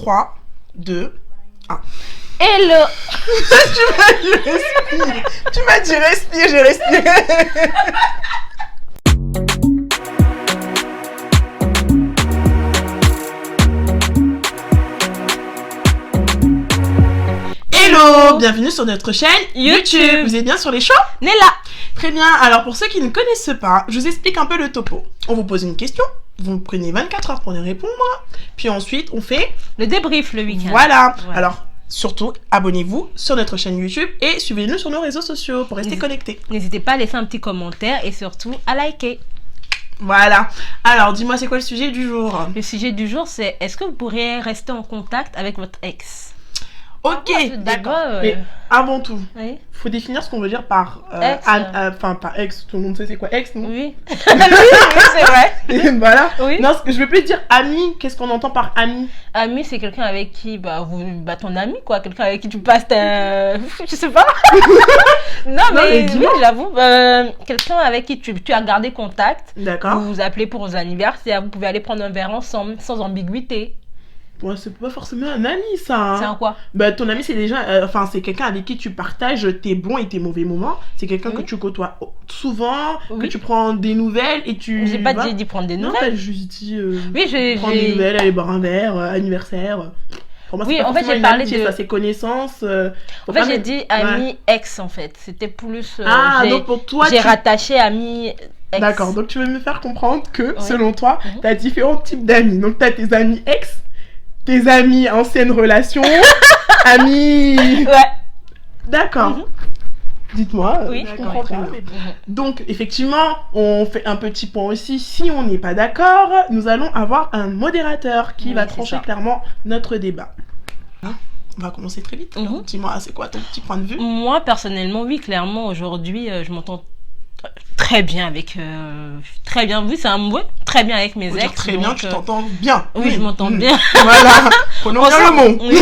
3, 2, 1. Hello. Tu m'as dit respire, j'ai respiré. Hello, bienvenue sur notre chaîne YouTube. Vous êtes bien sur les shows Nella. Très bien, alors pour ceux qui ne connaissent pas, je vous explique un peu le topo. On vous pose une question, vous prenez 24 heures pour y répondre, puis ensuite on fait le débrief le week-end. Voilà. Alors surtout, abonnez-vous sur notre chaîne YouTube et suivez-nous sur nos réseaux sociaux pour rester connectés. N'hésitez pas à laisser un petit commentaire et surtout à liker. Voilà. Alors dis-moi, c'est quoi le sujet du jour? Le sujet du jour, c'est est-ce que vous pourriez rester en contact avec votre ex? Ok, d'accord. Mais avant tout, faut définir ce qu'on veut dire par ex. Par ex. Tout le monde sait c'est quoi ex, non? Oui. oui, c'est vrai. Et voilà. Oui. Non, je veux plus dire ami. Qu'est-ce qu'on entend par ami? Ami, c'est quelqu'un avec qui, ton ami, quoi. Quelqu'un avec qui tu passes je sais pas. non, mais oui, j'avoue. Quelqu'un avec qui tu as gardé contact. D'accord. Vous vous appelez pour vos anniversaires. Vous pouvez aller prendre un verre ensemble, sans ambiguïté. Ouais, c'est pas forcément un ami, ça. Hein. C'est un quoi? Ton ami, c'est déjà... c'est quelqu'un avec qui tu partages tes bons et tes mauvais moments. C'est quelqu'un que tu côtoies souvent, que tu prends des nouvelles et tu... J'ai pas dit prendre des nouvelles. Non, t'as juste dit... oui, prendre des nouvelles, aller boire un verre, anniversaire... Pour moi, oui, en fait, j'ai parlé de ses connaissances. En fait, j'ai dit ami ex, en fait. C'était plus... donc pour toi, j'ai rattaché ami ex. D'accord, donc tu veux me faire comprendre que, selon toi, t'as différents types d'amis. Donc, t'as tes amis ex, tes amis anciennes relations, amis... Ouais. D'accord. Dites-moi. Oui, je comprends pas. Donc, effectivement, on fait un petit point aussi. Si on n'est pas d'accord, nous allons avoir un modérateur qui va trancher clairement notre débat. On va commencer très vite. Dis-moi, c'est quoi ton petit point de vue? Moi, personnellement, oui, clairement, aujourd'hui, je m'entends très bien avec... très bien, oui, c'est un mot. Très bien avec mes ex. Très bien, tu t'entends bien. Oui, je m'entends bien. Voilà, prenons bien le mot. Oui,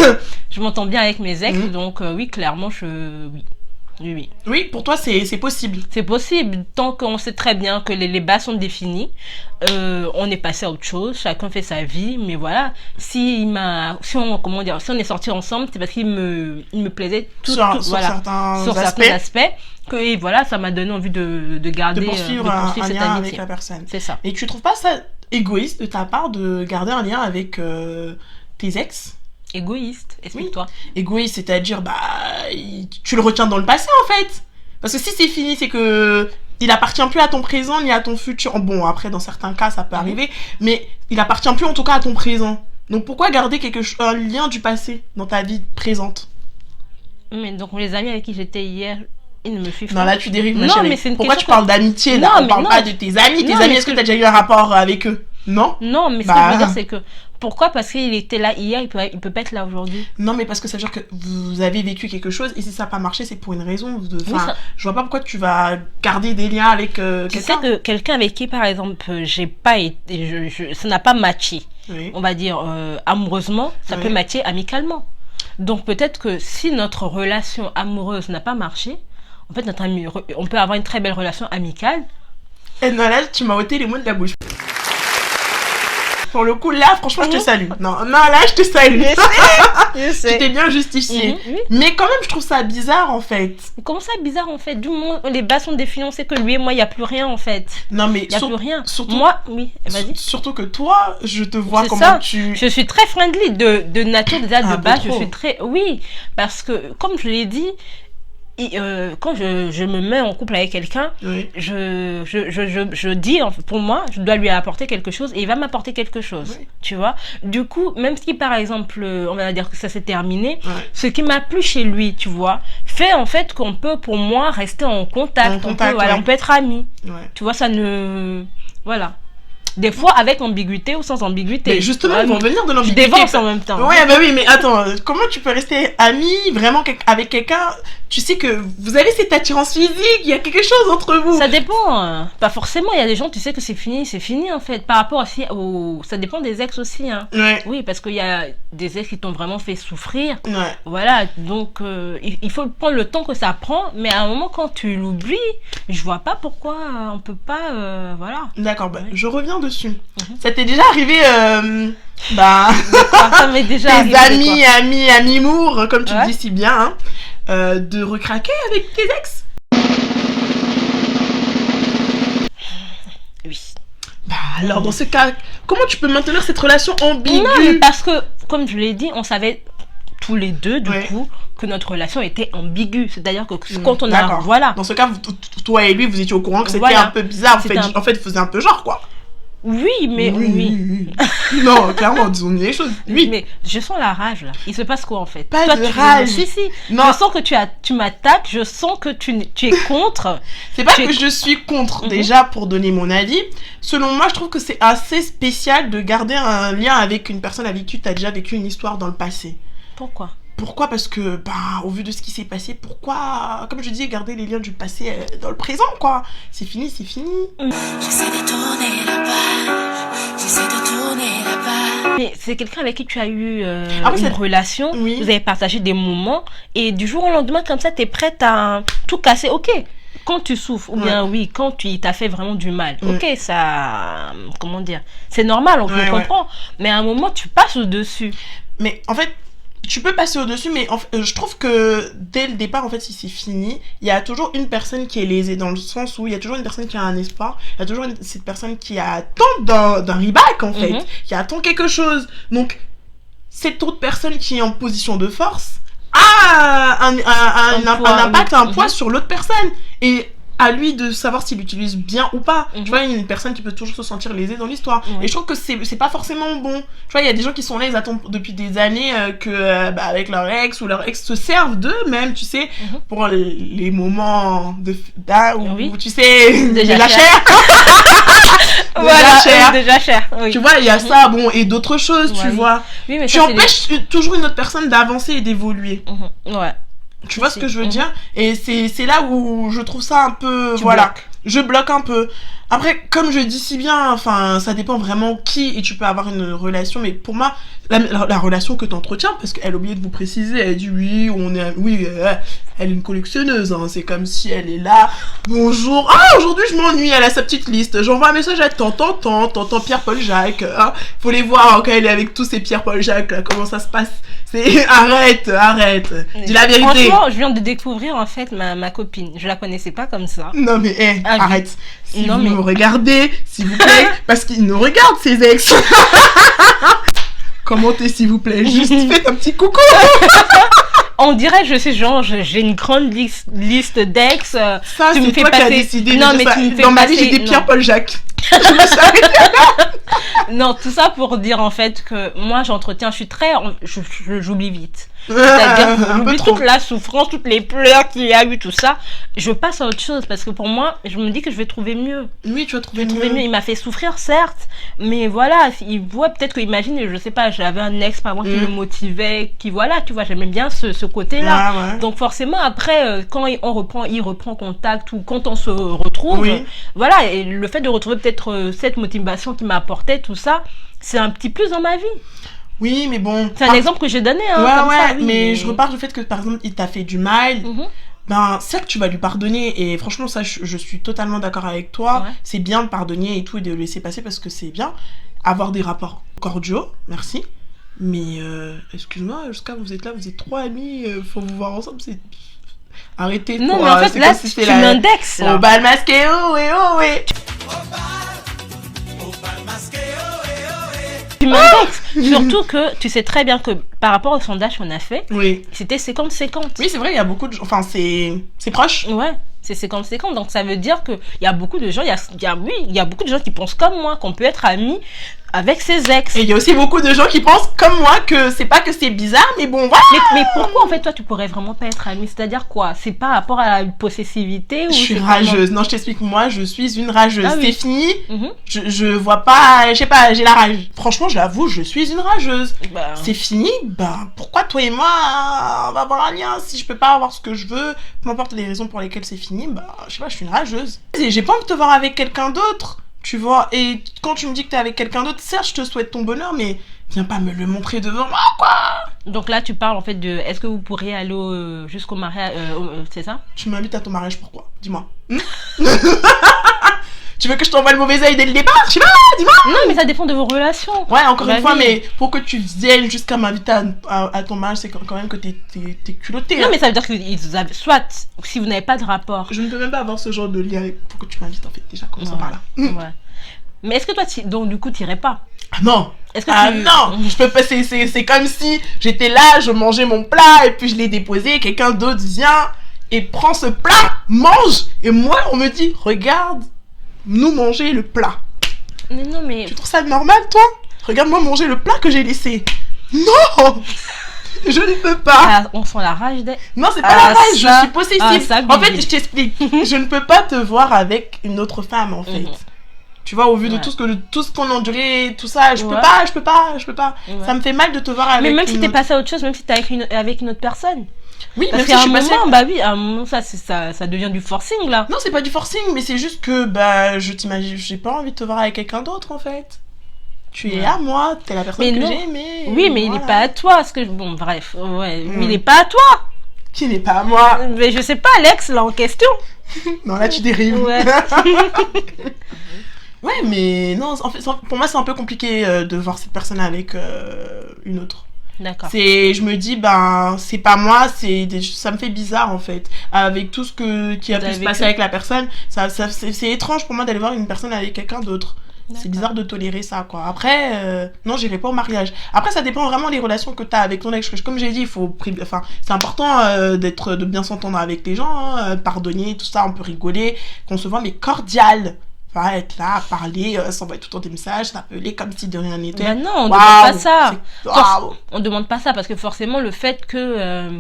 je m'entends bien avec mes ex, donc oui, clairement, oui. Oui, pour toi, c'est possible. C'est possible, tant qu'on sait très bien que les bases sont définies. On est passé à autre chose, chacun fait sa vie, mais voilà. Si on est sortis ensemble, c'est parce qu'il me plaisait sur certains aspects. Et voilà, ça m'a donné envie de garder, de poursuivre un cette lien amitié avec la personne. C'est ça. Et tu trouves pas ça égoïste de ta part de garder un lien avec tes ex? Égoïste, explique-toi. Égoïste, c'est-à-dire, tu le retiens dans le passé, en fait. Parce que si c'est fini, c'est que il appartient plus à ton présent ni à ton futur. Bon, après, dans certains cas, ça peut arriver, mais il appartient plus, en tout cas, à ton présent. Donc, pourquoi garder un lien du passé dans ta vie présente? Mais donc, les amis avec qui j'étais hier, ils ne me suivent pas. Non, là, tu dérives, ma chérie. Mais c'est une Pourquoi tu parles d'amitié, là? On parle pas de tes amis. Tes amis, est-ce que tu as déjà eu un rapport avec eux? Non? Non, mais ce que je veux dire, c'est que pourquoi? Parce qu'il était là hier, il peut pas être là aujourd'hui. Non, mais parce que ça veut dire que vous avez vécu quelque chose et si ça n'a pas marché, c'est pour une raison. Je vois pas pourquoi tu vas garder des liens avec quelqu'un. Tu sais que quelqu'un avec qui, par exemple, j'ai pas été, ça n'a pas matché, on va dire amoureusement, ça peut matcher amicalement. Donc peut-être que si notre relation amoureuse n'a pas marché, en fait, on peut avoir une très belle relation amicale. Et non, là, tu m'as ôté les mots de la bouche. Pour le coup, là, franchement, je te salue. Non, là, je te salue. Je sais. Tu t'es bien justifié. Mais quand même, je trouve ça bizarre, en fait. Comment ça, bizarre, en fait? Du moment où les bases sont définies, on sait que lui et moi, il n'y a plus rien, en fait. Non, mais... Il n'y a plus rien. Surtout, moi, oui, vas-y. Surtout que toi, je te vois Je suis très friendly de nature, déjà, de base. Je suis très... Oui, parce que, comme je l'ai dit... quand je me mets en couple avec quelqu'un, je dis, pour moi, je dois lui apporter quelque chose et il va m'apporter quelque chose, tu vois. Du coup, même si par exemple, on va dire que ça s'est terminé, ce qui m'a plu chez lui, tu vois, fait en fait qu'on peut, pour moi, rester en contact. On peut être amis. Tu vois, ça ne... Voilà. Des fois avec ambiguïté ou sans ambiguïté. Mais justement, ils vont venir de l'ambiguïté. Je dévance en même temps. Ouais, oui, mais attends, comment tu peux rester ami vraiment avec quelqu'un? tu sais que vous avez cette attirance physique, il y a quelque chose entre vous. Ça dépend, pas forcément. Il y a des gens, tu sais que c'est fini en fait. Par rapport aussi ça dépend des ex aussi. Hein. Ouais. Oui, parce qu'il y a des ex qui t'ont vraiment fait souffrir. Ouais. Voilà, donc il faut prendre le temps que ça prend, mais à un moment quand tu l'oublies, je vois pas pourquoi on peut pas, voilà. D'accord, bah, je reviens dessus. Mhm. Ça t'est déjà arrivé, Ça m'est déjà tes arrivé, amis mours, comme tu ouais. dis si bien, hein, de recraquer avec tes ex. Oui. Bah alors dans ce cas, comment tu peux maintenir cette relation ambiguë? Non, mais parce que, comme je l'ai dit, on savait tous les deux, du Ouais. coup, que notre relation était ambiguë. C'est-à-dire que quand on a... D'accord. Voilà. Dans ce cas, toi et lui, vous étiez au courant que c'était Voilà. un peu bizarre. C'était En fait, il faisait un peu genre, quoi. Oui, mais... Oui. Non, clairement, disons les choses. Oui. Mais je sens la rage, là. Il se passe quoi, en fait? Pas Toi, de tu... rage. Si. Non. Je sens que tu m'attaques, je sens que tu es contre. C'est pas que je suis contre, Mhm. déjà, pour donner mon avis. Selon moi, je trouve que c'est assez spécial de garder un lien avec une personne avec qui tu as déjà vécu une histoire dans le passé. Pourquoi? Pourquoi? Parce que, au vu de ce qui s'est passé, pourquoi, comme je dis, garder les liens du passé dans le présent, quoi. C'est fini, c'est fini. J'essaie de tourner la page. Mais c'est quelqu'un avec qui tu as eu Après, une relation, Oui. vous avez partagé des moments, et du jour au lendemain, comme ça, t'es prête à tout casser. Ok, quand tu souffres, ou bien oui, quand tu t'as fait vraiment du mal, ok, ça, comment dire, c'est normal, on comprend, mais à un moment, tu passes au-dessus. Mais en fait, tu peux passer au-dessus, mais je trouve que dès le départ, en fait, si c'est fini, il y a toujours une personne qui est lésée, dans le sens où il y a toujours une personne qui a un espoir, il y a toujours cette personne qui attend d'un reback, en fait, qui attend quelque chose. Donc, cette autre personne qui est en position de force a un impact, un poids sur l'autre personne. Et à lui de savoir s'il l'utilise bien ou pas. Tu vois, il y a une personne qui peut toujours se sentir lésée dans l'histoire. Et je trouve que c'est pas forcément bon. Tu vois, il y a des gens qui sont là, ils attendent depuis des années avec leur ex ou leur ex se servent d'eux-même, tu sais, pour les moments où tu sais, déjà la chair. Déjà cher. Tu vois, il y a ça, bon, et d'autres choses, tu vois. Oui, mais tu empêches toujours une autre personne d'avancer et d'évoluer. Ouais. Tu vois ce que je veux dire? Et c'est là où je trouve ça un peu... Bloques. Je bloque un peu. Après, comme je dis si bien, enfin, ça dépend vraiment qui et tu peux avoir une relation. Mais pour moi, la relation que tu entretiens, parce qu'elle a oublié de vous préciser, elle dit oui, elle est une collectionneuse. Hein, c'est comme si elle est là. Bonjour. Ah, aujourd'hui je m'ennuie. Elle a sa petite liste. J'envoie un message à tonton Pierre-Paul Jacques. Hein. Faut les voir quand elle est avec tous ces Pierre-Paul Jacques. Là, comment ça se passe? Arrête. Dis la vérité. Franchement, je viens de découvrir en fait ma copine. Je la connaissais pas comme ça. Non mais arrête. Si non, vous mais... me regardez, s'il vous plaît, parce qu'ils nous regardent ces ex. Commentez s'il vous plaît, juste faites un petit coucou. On dirait, je sais, genre, j'ai une grande liste d'ex. Ça, tu me c'est fais toi passer... qui as décidé. Non, mais tu me fais dans ma passer... vie, j'ai des non. Pierre-Paul Jacques. Je me suis arrêtée là. Non, tout ça pour dire en fait que moi, j'entretiens, j'oublie vite. C'est-à-dire que j'oublie toute la souffrance, toutes les pleurs qu'il y a eu, tout ça. Je passe à autre chose parce que pour moi, je me dis que je vais trouver mieux. Oui, tu vas trouver mieux. Il m'a fait souffrir, certes, mais voilà, il voit peut-être qu'imagine, je sais pas, j'avais un ex par moi qui me motivait, qui voilà, tu vois, j'aimais bien ce côté-là. Ouais. Donc forcément, après, quand il reprend contact ou quand on se retrouve, voilà, et le fait de retrouver peut-être cette motivation qui m'apportait, tout ça, c'est un petit plus dans ma vie. Oui, mais bon. C'est un exemple que j'ai donné, hein. Ça, mais je repars du fait que, par exemple, il t'a fait du mal. Ben, certes, tu vas lui pardonner. Et franchement, ça, je suis totalement d'accord avec toi. Ouais. C'est bien de pardonner et tout, et de le laisser passer parce que c'est bien. Avoir des rapports cordiaux, merci. Mais, excuse-moi, jusqu'à vous êtes là, vous êtes 3 amis, faut vous voir ensemble, c'est... Arrêtez. Non, mais en fait, là, si tu m'indexes. Au bal masqué, Tu m'indexes. Surtout que tu sais très bien que par rapport au sondage qu'on a fait, c'était 50-50. Oui, c'est vrai, il y a beaucoup de gens. Enfin, c'est proche. Ouais, c'est 50-50. Donc ça veut dire qu'il y a beaucoup de gens, il y a beaucoup de gens qui pensent comme moi, qu'on peut être amis avec ses ex. Et il y a aussi beaucoup de gens qui pensent comme moi que c'est pas que c'est bizarre, mais bon, voilà. Mais pourquoi en fait toi tu pourrais vraiment pas être amie? C'est-à-dire quoi? C'est par rapport à une possessivité ou je suis c'est rageuse. comment? Non, je t'explique, moi je suis une rageuse. Ah oui. C'est fini. Mhm. Je vois pas, je sais pas, j'ai la rage. Franchement, j'avoue, je suis une rageuse. Bah, C'est fini, ben pourquoi toi et moi on va avoir un lien si je peux pas avoir ce que je veux, peu importe les raisons pour lesquelles c'est fini, bah je sais pas, je suis une rageuse. Et j'ai pas envie de te voir avec quelqu'un d'autre, tu vois, et quand tu me dis que t'es avec quelqu'un d'autre, certes je te souhaite ton bonheur, mais viens pas me le montrer devant moi, quoi. donc là tu parles en fait de est-ce que vous pourriez aller jusqu'au mariage, c'est ça? Tu m'invites à ton mariage, pourquoi? Dis-moi. Tu veux que je t'envoie le mauvais œil dès le départ? Je sais pas, dis-moi. Non mais ça dépend de vos relations. Ouais, encore Bah une fois, oui. mais pour que tu viennes jusqu'à m'inviter à ton mariage, c'est quand même que t'es culotté. Non mais ça veut dire que soit si vous n'avez pas de rapport. Je ne peux même pas avoir ce genre de lien pour que tu m'invites en fait, déjà, commençons Ouais. par là. Ouais. Mais est-ce que toi donc du coup t'irais pas? Ah non. Est-ce que Ah tu... non, je peux pas, c'est comme si j'étais là, je mangeais mon plat et puis je l'ai déposé, quelqu'un d'autre vient et prend ce plat, mange, et moi on me dit regarde, nous manger le plat. Mais non mais... Tu trouves ça normal toi? Regarde-moi manger le plat que j'ai laissé. Non. Je ne peux pas. Ah, on sent la rage des... Non, c'est pas Ah, la rage, ça- je suis possessive. ah, ça, En fait, Bibi. je t'explique. Je ne peux pas te voir avec une autre femme, en fait. Mhm. Tu vois, au vu de Ouais. tout ce qu'on a enduré, tout ça, je peux Ouais. pas. Ouais. Ça me fait mal de te voir avec Mais même si une t'es autre... passé à autre chose, même si t'es avec une autre personne. Oui, Parce même si qu'à je un suis passée... moment, bah oui, à un moment, ça devient du forcing, là. Non, c'est pas du forcing, mais c'est juste que, bah, je t'imagine, j'ai pas envie de te voir avec quelqu'un d'autre, en fait. Tu es Ouais. à moi, t'es la personne Mais que non. j'ai aimée. Oui, mais il voilà. est pas à toi, parce que... Bon, bref, ouais, Mm. il est pas à toi. Qui n'est pas à moi. Mais je sais pas, Alex, là, en question. Non, là, tu dérives. Ouais. Ouais, mais non, en fait, pour moi, c'est un peu compliqué de voir cette personne avec une autre. D'accord. Je me dis, ben, c'est pas moi, ça me fait bizarre, en fait. Avec tout ce qui a Vous pu avez se vécu. passer avec la personne, c'est étrange pour moi d'aller voir une personne avec quelqu'un d'autre. C'est bizarre de tolérer ça, quoi. Après, non, j'irai pas au mariage. Après, ça dépend vraiment des relations que t'as avec ton ex. Comme j'ai dit, c'est important de bien s'entendre avec les gens, hein, pardonner, tout ça, on peut rigoler, qu'on se voit, mais cordial. Enfin, être là, parler, s'envoyer tout le temps des messages, s'appeler comme si de rien n'était. Bah non, on Waouh, demande pas ça. Waouh. On demande pas ça parce que forcément le fait que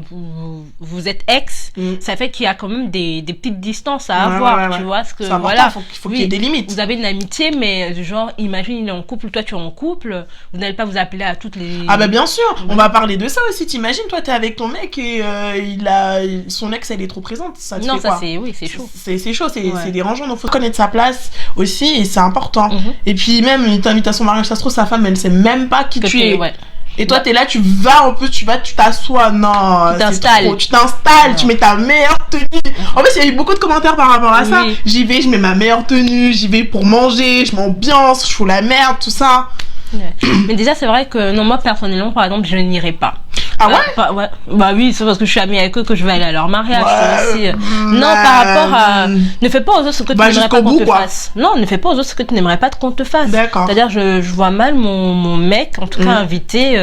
vous êtes ex, ça fait qu'il y a quand même des petites distances à Ouais, avoir, ouais. tu vois, parce que C'est important, voilà, faut qu'il y ait des limites. vous avez une amitié, mais genre imagine il est en couple, toi tu es en couple, vous n'allez pas vous appeler à toutes les... Ah bah bien sûr, on va parler de ça aussi. T'imagines, toi t'es avec ton mec et son ex elle est trop présente, ça te non, fait ça quoi? c'est chaud. C'est chaud, Ouais. c'est dérangeant, donc faut connaître sa place aussi et c'est important. Mhm. Et puis même, il t'invite à son mariage, ça se trouve sa femme elle sait même pas qui Que tu es. ouais. Et toi t'es là, tu vas en plus, tu t'assois, non, Tu c'est t'installes. trop. Tu t'installes, Ouais. tu mets ta meilleure tenue. En fait, il y a eu beaucoup de commentaires par rapport à ça. Oui. J'y vais, je mets ma meilleure tenue, j'y vais pour manger, je m'ambiance, je fous la merde, tout ça. Ouais. Mais déjà c'est vrai que non, moi personnellement par exemple je n'irai pas. Ah ouais? Ouais. Bah oui, c'est parce que je suis amie avec eux que je vais aller à leur mariage. Ouais, Aussi. Non, par rapport à... Ne fais pas aux autres ce que tu n'aimerais pas jusqu'au qu'on bout, te quoi. fasse. Non, ne fais pas aux autres ce que tu n'aimerais pas qu'on te fasse. D'accord. C'est-à-dire, je vois mal mon mec, en tout cas, inviter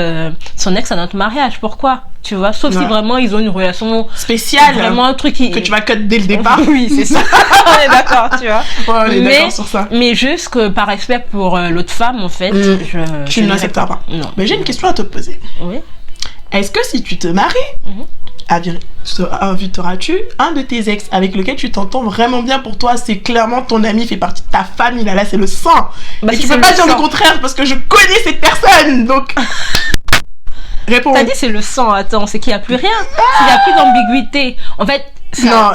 son ex à notre mariage. Pourquoi? Tu vois, sauf si Ouais. vraiment ils ont une relation Spécial. vraiment un truc qui... Que tu vas cut dès le départ. Oui, c'est ça. On est d'accord, tu vois. Ouais, on est d'accord sur ça. Mais juste que par respect pour l'autre femme, en fait, Tu je ne l'accepteras pas. Non. Mais j'ai une question à te poser. Oui. Est-ce que si tu te maries, inviteras-tu un de tes ex avec lequel tu t'entends vraiment bien pour toi, c'est clairement ton ami, fait partie de ta famille, là c'est le sang. Bah, Et si tu c'est peux pas le dire le sang. contraire parce que je connais cette personne, donc... Réponds. T'as dit c'est le sang, attends, c'est qu'il n'y a plus rien. S'il n'y a plus d'ambiguïté. En fait, ça- Non,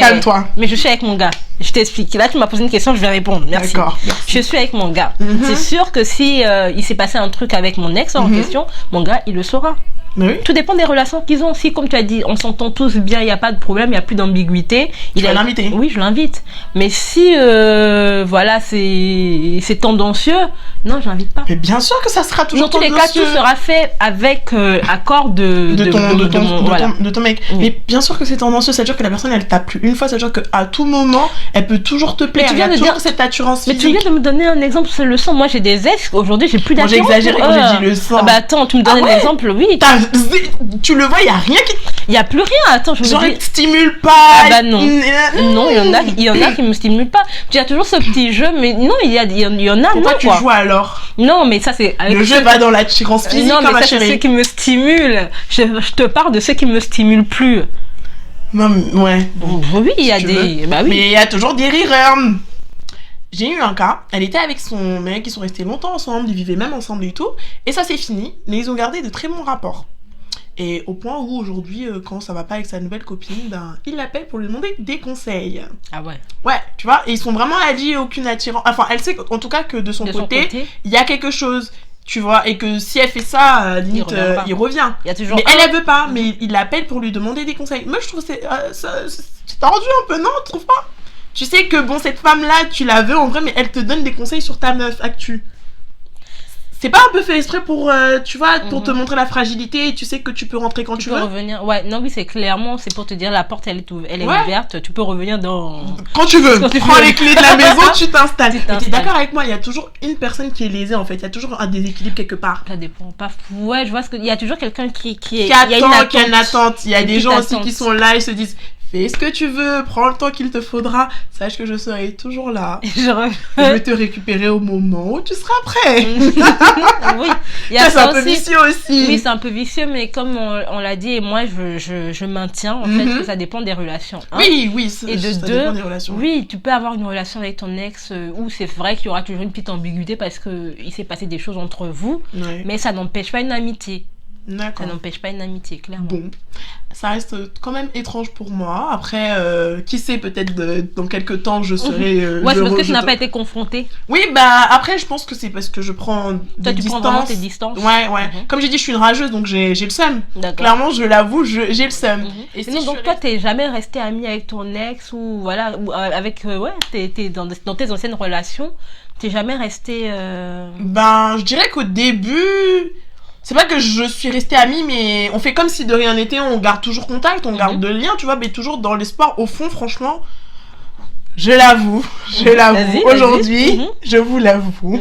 calme-toi. Mais je suis avec mon gars. Je t'explique. Là, tu m'as posé une question, je vais répondre. Merci. D'accord, merci. Je suis avec mon gars. Mhm. C'est sûr que si il s'est passé un truc avec mon ex en question, mon gars, il le saura. Mais oui. Tout dépend des relations qu'ils ont. Si, comme tu as dit, on s'entend tous bien, il n'y a pas de problème, il n'y a plus d'ambiguïté. Tu vas l'inviter. Oui, je l'invite. Mais si, voilà, c'est tendancieux, non, je l'invite pas. Mais bien sûr que ça sera toujours Dans tous les cas, tout sera fait avec accord de ton mec. Oui. Mais bien sûr que c'est tendancieux, ça veut dire que la personne elle t'a plu une fois, ça veut dire qu'à tout moment elle peut toujours te plaire. tu Il y a viens de toujours dire- cette attirance Mais tu physique. viens de me donner un exemple sur le sang. Moi, j'ai des ex. Aujourd'hui, j'ai plus Moi, j'ai d'attirance. exagéré pour quand eux. j'ai dit le sang. Ah bah attends, tu me donnes Ah un ouais exemple. Oui. T'as tu le vois, il y a rien qui... Il y a plus rien, attends, je genre, me il dis... te stimule pas. Ah bah non. Non, il y en a qui me stimulent pas. Tu as toujours ce petit jeu, mais non, il y en a, pourquoi non, tu quoi. joues alors? Non, mais ça, c'est... Le jeu va dans l'attirance physique, non, mais ma ça, c'est chérie. ceux qui me stimulent. Je te parle de ceux qui me stimulent plus. Non, ouais. Bon, oui, il y a si tu des... veux. Bah oui. Mais il y a toujours des rireurs. J'ai eu un cas, elle était avec son mec, ils sont restés longtemps ensemble, ils vivaient même ensemble et tout, et ça c'est fini, mais ils ont gardé de très bons rapports. Et au point où aujourd'hui, quand ça va pas avec sa nouvelle copine, ben, il l'appelle pour lui demander des conseils. Ah ouais. Ouais, tu vois, et ils sont vraiment alliés, aucune attirance. Enfin, elle sait en tout cas que de son côté, il y a quelque chose, tu vois, et que si elle fait ça, limite, il revient. Il y a toujours mais elle veut pas, mais il l'appelle pour lui demander des conseils. Moi, je trouve que c'est tendu un peu, non, tu trouves pas? Tu sais que, bon, cette femme-là, tu la veux en vrai, mais elle te donne des conseils sur ta meuf actu. C'est pas un peu fait exprès pour, tu vois, pour te montrer la fragilité et tu sais que tu peux rentrer quand tu veux. Revenir. Ouais, non, oui, c'est clairement, c'est pour te dire la porte, elle est ouverte, tu peux revenir dans... Quand tu veux. Prends les clés de la maison, tu t'installes. Tu t'es d'accord avec moi, il y a toujours une personne qui est lésée en fait, il y a toujours un déséquilibre quelque part. Ça dépend pas. Ouais, je vois il y a toujours quelqu'un qui attend, qui a une attente. Il y a des gens aussi attente. qui sont là et se disent... Fais ce que tu veux, prends le temps qu'il te faudra. Sache que je serai toujours là. Je vais te récupérer au moment où tu seras prêt. Oui, il y a ça, c'est un peu vicieux aussi. Oui, c'est un peu vicieux, mais comme on l'a dit, et moi je maintiens en fait que ça dépend des relations. Hein. Oui, et ça dépend des relations. Oui, tu peux avoir une relation avec ton ex où c'est vrai qu'il y aura toujours une petite ambiguïté parce qu'il s'est passé des choses entre vous, mais ça n'empêche pas une amitié. D'accord. Ça n'empêche pas une amitié, clairement. Bon, ça reste quand même étrange pour moi. Après, qui sait, peut-être dans quelques temps, je serai... ouais, c'est parce que tu n'as pas été confrontée. Oui, bah après, je pense que c'est parce que je prends des distances. Toi, tu prends vraiment tes distances. Ouais. Comme j'ai dit, je suis une rageuse, donc j'ai le seum. D'accord. Clairement, je l'avoue, j'ai le seum. Et sinon, donc toi, t'es jamais restée amie avec ton ex ou voilà, ou avec... t'es dans tes anciennes relations, t'es jamais restée... Ben, je dirais qu'au début... C'est pas que je suis restée amie, mais on fait comme si de rien n'était, on garde toujours contact, on garde de liens, tu vois, mais toujours dans l'espoir. Au fond, franchement, je l'avoue, aujourd'hui, je vous l'avoue,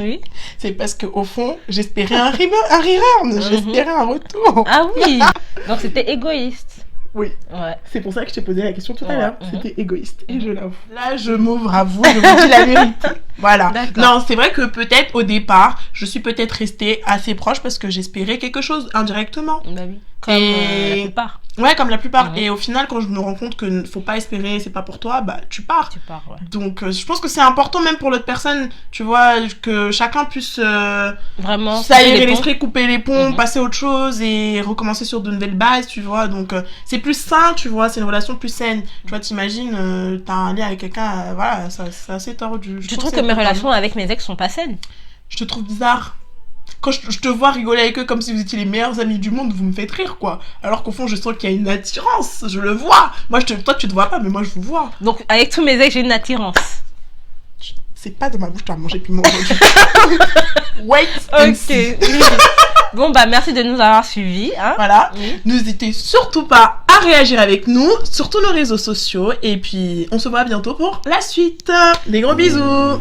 c'est parce qu'au fond, j'espérais un return, j'espérais un retour. Ah oui, donc c'était égoïste. Oui, ouais. C'est pour ça que je t'ai posé la question tout à l'heure. C'était égoïste, et je l'avoue. Là, je m'ouvre à vous, je vous dis la vérité. Voilà. Non, c'est vrai que peut-être au départ, je suis peut-être restée assez proche parce que j'espérais quelque chose indirectement. Bah oui. Comme la plupart. Ouais, comme la plupart. Et au final, quand je me rends compte que faut pas espérer, c'est pas pour toi, bah tu pars. Ouais. Donc, je pense que c'est important même pour l'autre personne, tu vois, que chacun puisse vraiment s'aérer l'esprit, couper les ponts, passer à autre chose et recommencer sur de nouvelles bases, tu vois. Donc, c'est plus sain, tu vois, c'est une relation plus saine. Tu vois, t'imagines, t'as un lien avec quelqu'un, voilà, c'est assez tordu. Je trouve que mes relations avec mes ex sont pas saines. Je te trouve bizarre. Quand je te vois rigoler avec eux comme si vous étiez les meilleurs amis du monde, vous me faites rire, quoi. Alors qu'au fond, je sens qu'il y a une attirance, je le vois. Toi, tu te vois pas, mais moi, je vous vois. Donc, avec tous mes ex, j'ai une attirance. C'est pas dans ma bouche, tu as mangé piment aujourd'hui. Wait and see. Bon, bah, merci de nous avoir suivis. Hein. Voilà. N'hésitez surtout pas à réagir avec nous sur tous nos réseaux sociaux. Et puis, on se voit bientôt pour la suite. Des gros bisous.